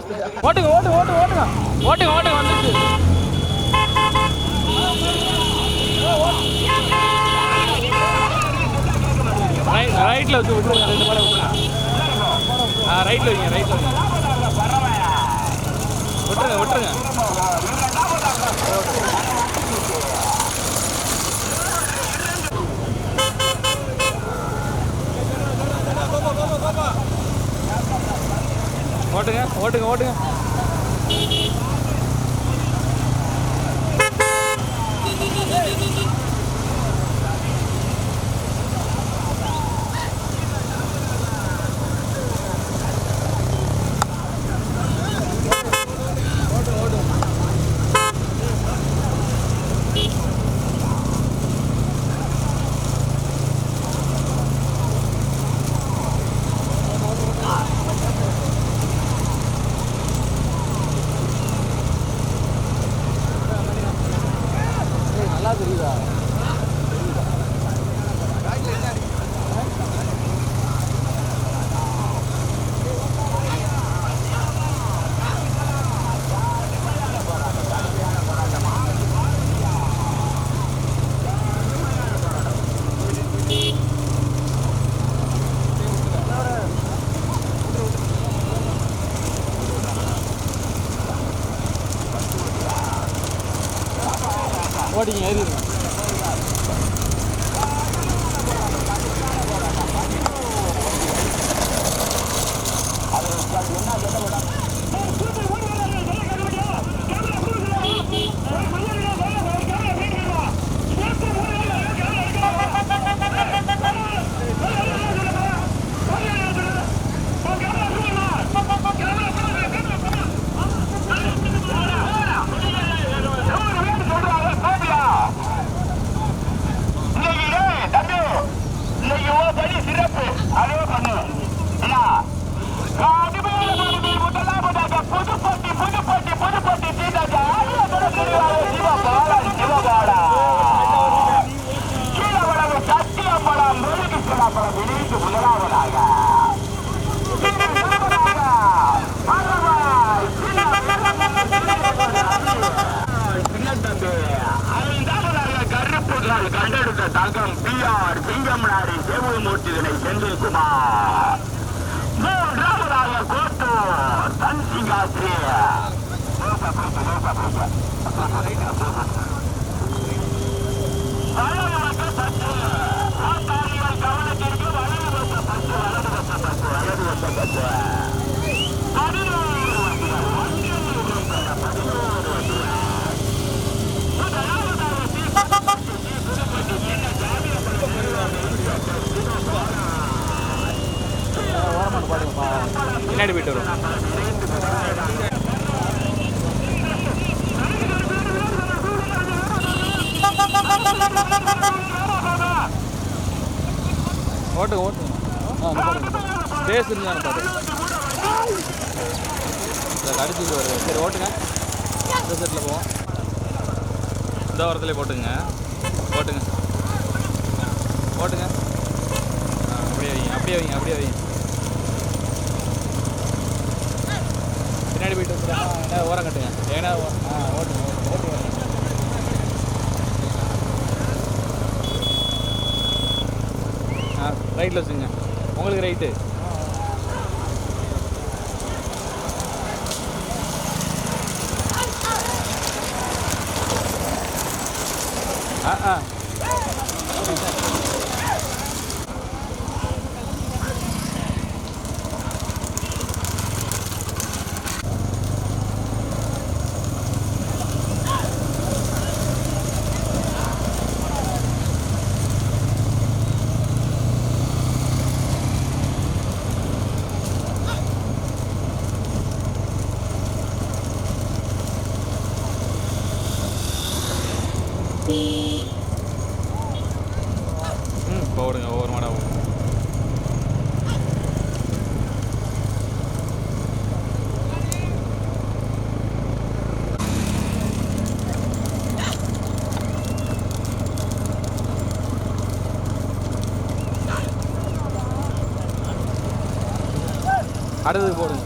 ஓட்டுங்க ஓட்டுங்க ஓட்டுங்க ஓட்டுங்க ஓட்டுங்க ஓட்டுங்க வந்துச்சு. ரைட்டில் வச்சு விட்டுருங்க, 2 மாடை விட்டுருங்க. ரைட்டில் வைங்க, ரைட்டில் வைங்க, விட்டுருங்க விட்டுருங்க. ஓட்டுங்க ஓட்டுங்க ஓட்டுங்க. ஓடிங்க ஏறிடுங்க. கண்டெடுத்த தங்கம் பிஆர் சிங்கம்நாடி செல்வமூர்த்திகளை செந்தில்குமார். 3ஆவதாக கோட்டூர் தன்சிங்காஸ்ரீ. கவனத்திற்கு வலது பின்னாடி போயிட்டு வரும். ஓட்டுங்க ஓட்டுங்க. பேஸ் இருந்தாலும் பாரு அடிச்சுட்டு வருது. சரி ஓட்டுங்க. இந்த செட்டில் போவோம். இந்த வாரத்துலேயே போட்டுங்க. ஓட்டுங்க ஓட்டுங்க. அப்படியே வைங்க அப்படியே வைங்க அப்படியே வைங்க. பின்னாடி போயிட்டு வந்துடுறா. ஓரம் கட்டுங்க. ஏன்னா ஓட்டுங்க ஓட்டுங்க. ரைட்டில் வச்சுங்க. உங்களுக்கு ரைட்டு. போடுங்க ஒவ்வொரு மாடாவும். அடுத்தது போடுங்க.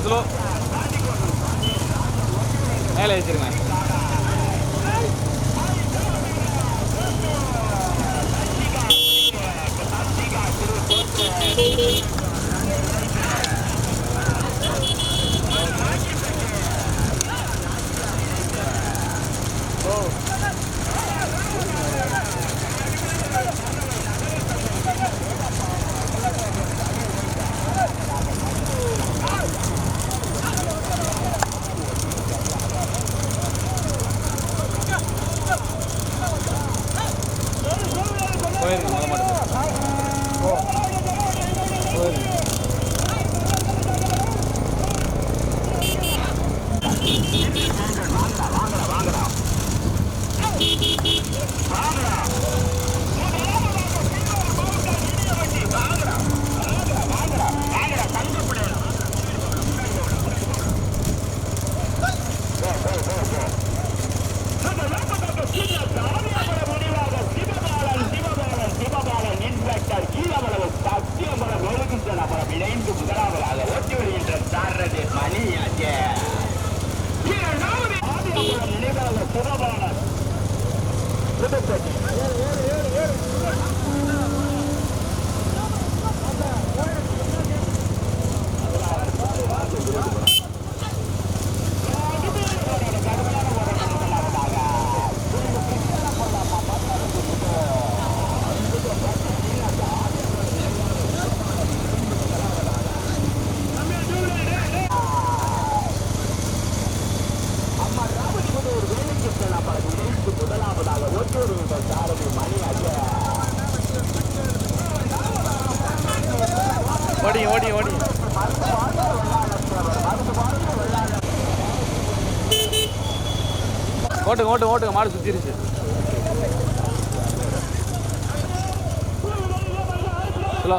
ஸ்லோ மேலே வச்சிருங்க. போயிருங்க மொதல் மாட்டு போயிருங்க. ஓடி ஓட்டுங்க மாடு சுத்திருச்சு. ஸ்லோ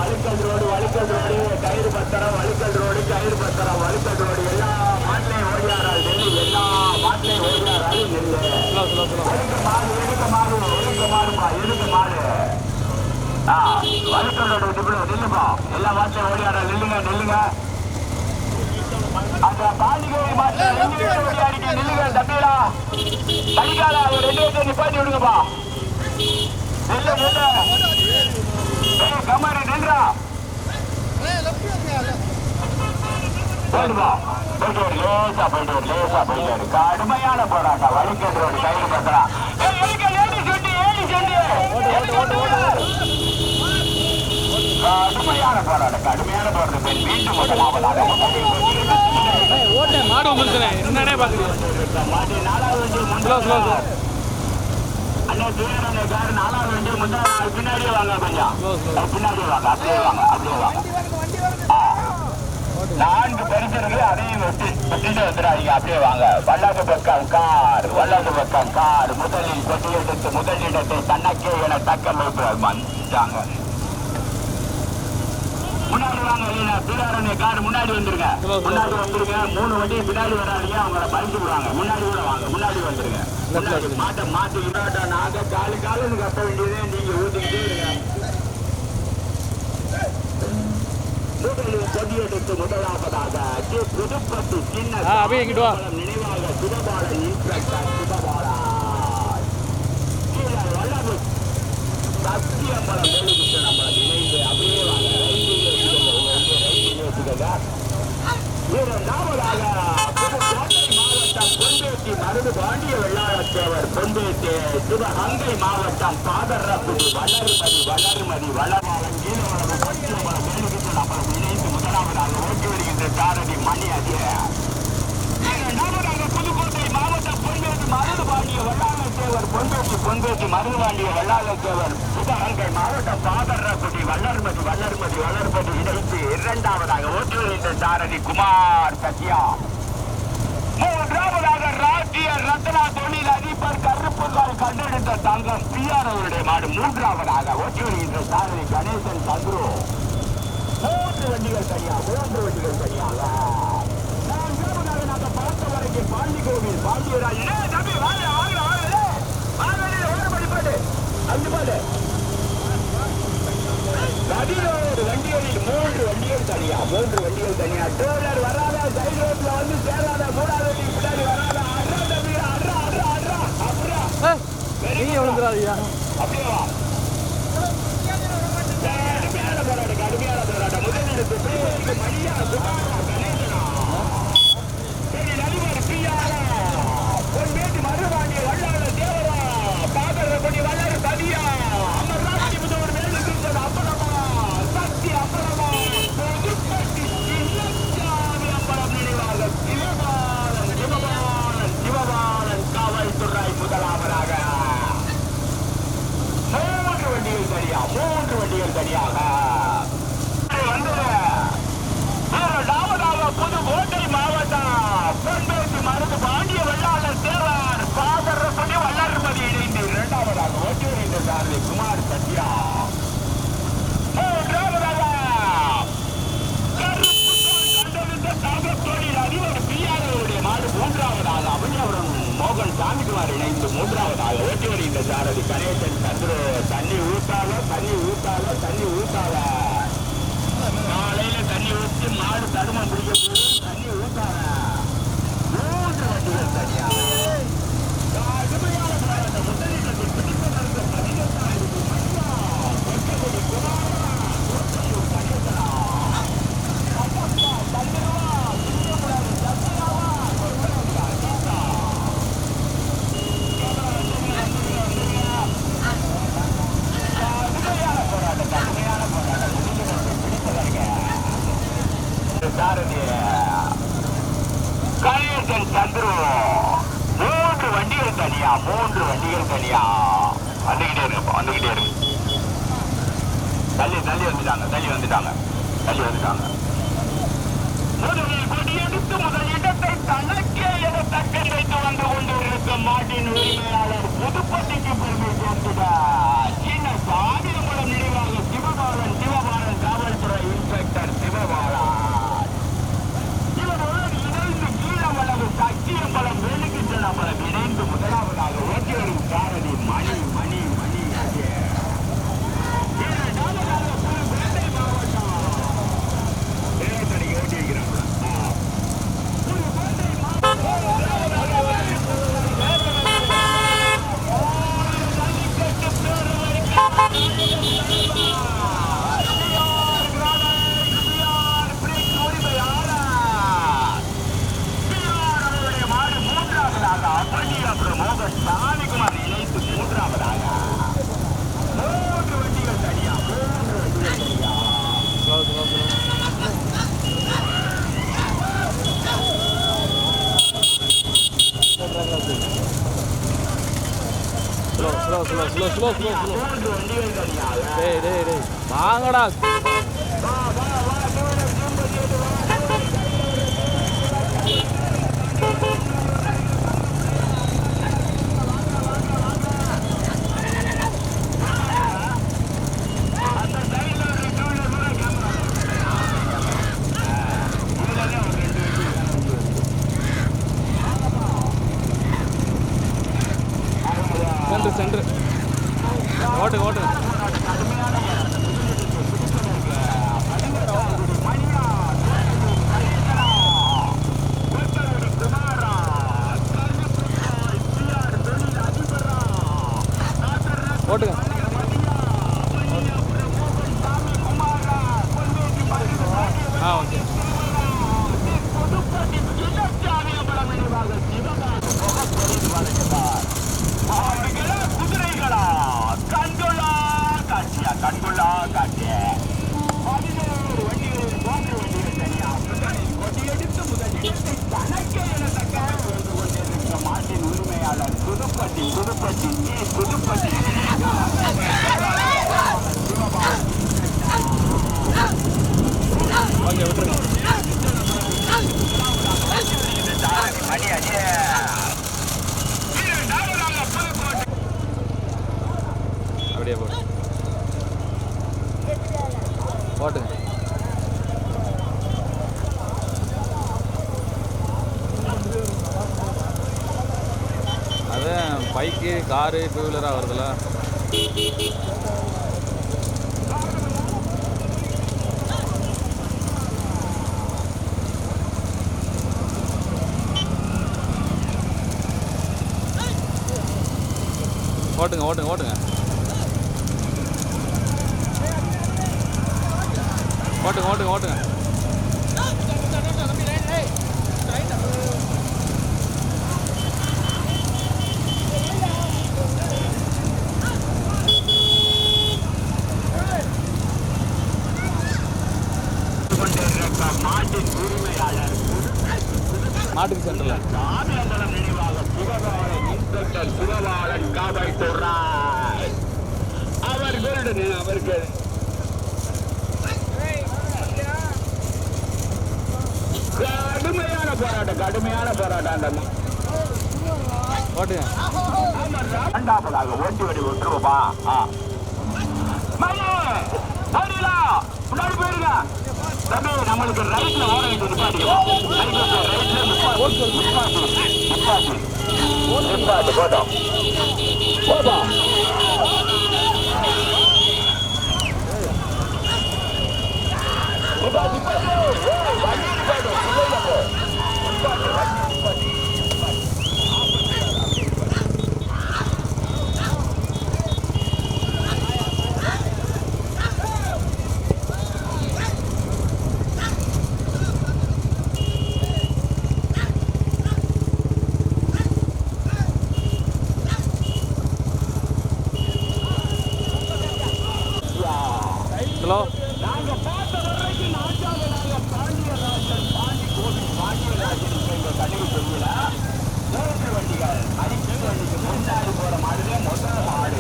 வலிக்கல் ரோடு கயிறு பத்திரம், வலிக்கல் ரோடு கயிறு பத்திரம், வலிக்கல் ரோடு எல்லா மாட்டிலையும் ஓடியாரால் நெல்லு, எல்லா மாட்டிலையும் ஓடியாரால் நெல்லு. எதுக்கு மாடு வலிக்கல் ரோடு நில்லுப்பா, எல்லா மாட்டிலையும் ஓடியாரால் நில்லுங்க. அந்த பாண்டிகை மாட்டில் ஓடியாடிக்க நில்லுங்க தம்பிடா. கடிகால ஒரு 2 பேர் நிப்பாட்டி விடுங்கப்பா. நெல்லு கமாரி நின்றா கடுமையான போராட்டம். வலிக்கல் ரோடு கயிறு பத்திரம், கடுமையான போராட்டம். மீண்டும் முதலாவதாக மாடு என்னன்னே பாக்குறீங்க. பின்னாடியே வாங்க, கொஞ்சம் பின்னாடியே வாங்க, அப்படியே வாங்க. 4 பரிசர்கள் அதையும் வெட்டிட்டு வந்துடாதீங்க, அப்படியே வாங்க. வல்லாது பக்கம் கார் முதலில் கொட்டியெடுத்து முதலிடத்தை தன்னக்கே என தக்க வைப்பாங்க. முன்னாடி வாங்க, பீராரண்ய கார் முன்னாடி வந்துருங்க. 3 வண்டி பின்னாடி வராதீங்க, அவங்கள பறிச்சு விடுவாங்க. முன்னாடி கூட வாங்க, முன்னாடி வந்துருங்க. மாட்டு விடாட்டா நாங்க காலுன்னு கட்ட வேண்டியதே, நீங்க ஊத்திக்கிட்டே இருங்க. கொடியெடுத்து முதலாவதாக புதுப்பட்டி சின்ன நினைவாக சுபபாலன் இன்ஸ்பெக்டர் சுபபாலா வல்லபு சத்தியம்பலம் வேலுக்கு நம்மளை நினைவு அப்படியே வாங்க. இரண்டாவதாக புதுக்கோட்டை மாவட்டம் பொன்பேட்டி மருது பாண்டிய வெள்ளாளத்தேவர், பொன்பேட்டி சிவகங்கை மாவட்டம் பாதரப்புடி வளர்மதி வளர்மாளன் கீழவளவு பச்சையம்பலம் வேலுக்கு நம்மளை இணைந்து முதலாவதாக ஓட்டி வருகின்ற சாரதி மணி அஜய. இரண்டாவதாக புதுக்கோட்டை மாவட்டம் பொன்பேட்டி மருது பாண்டிய வெள்ளாளத்தேவர், பொன்பேட்டி மருது பாண்டிய வெள்ளாளத்தேவர், சிவகங்கை மாவட்டம் பாதரப்புடி வளர்மதி இரண்டாவதாக ஓட்டி வருகின்ற சாரதி குமார் சத்யா. மூன்றாவதாக ராஜ்ய ரத்னா தொழில் அதிபர் கருப்புகால் கண்டெடுத்த தங்கம் பிஆர் அவருடைய மாடு. மூன்றாவதாக ஓட்டி வருகின்ற சாரதி கணேசன் சந்துரு. மூன்று வண்டிகள் தனியாக நான்காவதாக நாங்கள் பார்த்த வரைக்கும் பாண்டி கோவில் பாண்டியராஜ் தம்பி வாங்க அஞ்சு பாடு நதியோடு வண்டிகளில் மூன்று வண்டிகள் தனியா டோலர் வராத சைடு ரோட்ல வந்து சேராத மூடாத பின்னாடி வராத அப்படியே கடுமையான போராட்டம் முதலிடத்து மணியா சுகாரா கணேசனா சரி நலிவர் பியாரா பொன்மேட்டு மருவாண்டி வல்லாள தேவரா பாதர கொடி வல்லாறு சதியா அமர்ராஜி முதல்வர் மேல் இருந்தது அப்பளமா சக்தி அப்பளமா புதுப்பட்டி சின்னச்சாமி அப்பளம் நினைவாக சிவபாலன் காவல்துறை முதலாவதாக மூன்று வண்டிகள் தனியாக புதுக்கோட்டை மாவட்டம் பொன்பேசி மருந்து பாண்டிய வெள்ளாளர் தேவர் பாதரப்படி வல்லர்மதி இணைந்து இரண்டாவதாக ஓட்டி வருகின்ற சாரதி குமார் சத்யா. மூன்றாவதாக கண்டறிந்த தாகத்தோடில் அதிபர் பிஆருடைய மாடு. மூன்றாவதாக அபிநயபுரம் மோகன் சாமிக்குமார் இணைந்து மூன்றாவதாக ஓட்டி வருகின்ற சாரதி கணேசன் சந்துரு. தண்ணி ஊத்தாத காலையில தண்ணி ஊற்றி மாடு தடுமம் பிடிக்க போது தண்ணி ஊத்தாத. மூன்று வண்டிகள் தனியா கடுமையான போராட்டம் முதலீட்டத்தில் பிடிப்பதற்கு கணேசன் சந்துரு. மூன்று வண்டிகள் தனியா வந்துகிட்டே இருக்கு. தள்ளி வந்துட்டாங்க. முதலில் கொடியெடுத்து முதல் இடத்தை தனக்கே என தக்கை வைத்து வந்து கொண்டிருக்கும் மாட்டின் உரிமையாளர் புதுப்பட்டிக்கு பெருமை சேர்த்துட்டார். சின்ன சாதியம்பலம் நினைவாக சிவபாலன் காவல்துறை இன்ஸ்பெக்டர் சிவபாலன் இவருடன் இணைந்து கீழம்பலம் சக்தியம்பலம் வேலுக்கின்றம்பலம் இணைந்து முதலாவதாக ஓட்டி வரும் சாரதி மணி புதுக்கோட்டை மாவட்டம் தேர்தலில் ஓட்டியிருக்கிறாங்க. புதுக்கோட்டை மோகன் சாமிக்குமார் இணைத்து மூன்றாவதாக மூன்று வண்டிகள் தனியா. வாங்கடா சென்று ஓட்டுங்க. ஓகே. குதிரைகளா கண்கொள்ளா காட்சிய 11 வண்டிகளில் 3 வண்டிகள் தனியா கொடியெடுத்து முதல் இடத்தை தனக்கே என தக்க கொண்டிருக்க மாட்டின் உரிமையாளர் புதுப்பட்டி ஓகே. போட்டுங்க. அது பைக்கு காரு 2 வீலராக வருதுல்ல. ஓட்டுங்க ஓட்டுங்க ஓட்டுங்க ஓட்டுங்க ஓட்டுங்க ஓட்டுங்க. மாட்டின் உரிமையாளர் மாட்டுக்கு சென்டர்ல ஆதியம்பலம் நினைவாக சுகவாளன் இன்ஸ்பெக்டர் சுகவாளன் காவல்துறை அவர்களுடன் அவர்கள் கடுமையான போராட்டம் ஓட்டுங்க. இரண்டாவதாக ஓட்டி வடி ஒட்டுருவா முன்னாடி போயிருங்க தம்பி. நம்மளுக்கு ரைட்ல ஓட வேண்டியது போட்டோம் போதா. ஹலோ நாங்க பார்த்த வரைக்கும் நாட்டாவதாக பாண்டியராஜன் பாண்டி கோவில் பாண்டியராஜன் எங்க கடைக்கு தெரியல. மூன்று வண்டிகள் அடிச்சு வண்டிக்கு முன்னாடி போற மாதிரியே முதல் மாடு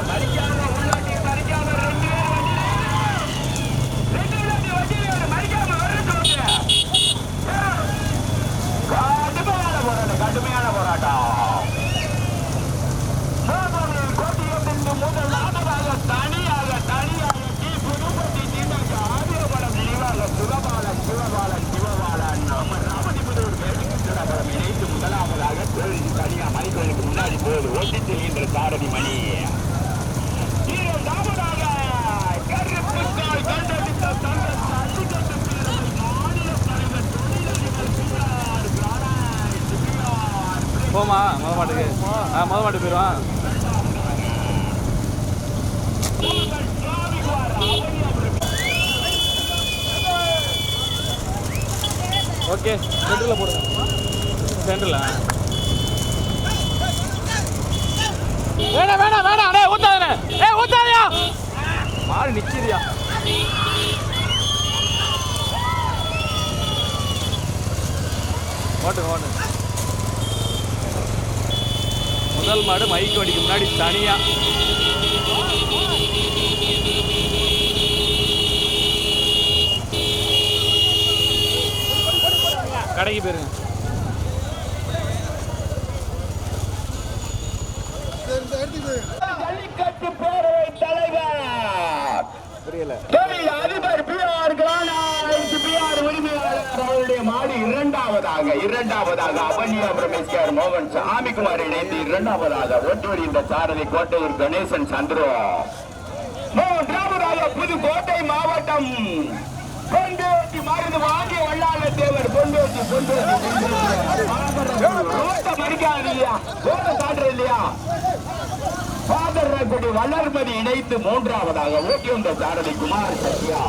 மறிக்காம உள்ளாட்டி மறிக்காம ரெண்டு வண்டியில் மறிக்காம கடுமையான போராட்டம். முதல் நாடகாக தனியாக புதுப்பட்டி தீண்டாக ஆதியபலம் நினைவாக சிவபாலன் நம்ம ராமதிபுதூர் வேடிக்கை இணைத்து முதலாவதாக தனியா மணிகளுக்கு முன்னாடி போது ஓட்டி செல்கின்ற சாரதி மணி. இரண்டாவதாக கருப்புக்காய் கண்டெடுத்த மாநில தலைவர் போமா மொதல் மாட்டுக்கு. மொதல் மாட்டுக்கு போயிடுவான். ஓகே சென்டரில் போடுங்க. சென்டரில் வேணாம் வேணாம் வேணாம். அடே ஊத்தாதே. ஊத்தாதியா மாடு நிற்கிறியா. ஓட்டுங்க ஓட்டுங்க. முதல் மாடு மைக்கு வண்டிக்கு முன்னாடி தனியா. கடைக்கு போயிருங்க. ஜல்லிக்கட்டு பேரவை தலைவர் புரியல. தொழில் அதிபர் பிஆர் உரிமையாளர் அவருடைய மாடு இரண்டாவதாக அவனியாபுரம் எஸ்கேஆர் மோகன் சாமிக்குமார் இணைந்து இரண்டாவதாக ஒட்டுவரி இந்த சாரதி கோட்டையூர் கணேசன் சந்திரோ. மூன்றாவதாக புதுக்கோட்டை மாவட்டம் பொண்டேட்டி மருந்து வாங்கிய வல்லாள தேவர் பொண்டேட்டி மறிக்காது இல்லையா கோட காட்டுற இல்லையா பாதர்குடி வளர்மதி இணைத்து மூன்றாவதாக ஓட்டி வந்த சாரதி குமார் சத்யா.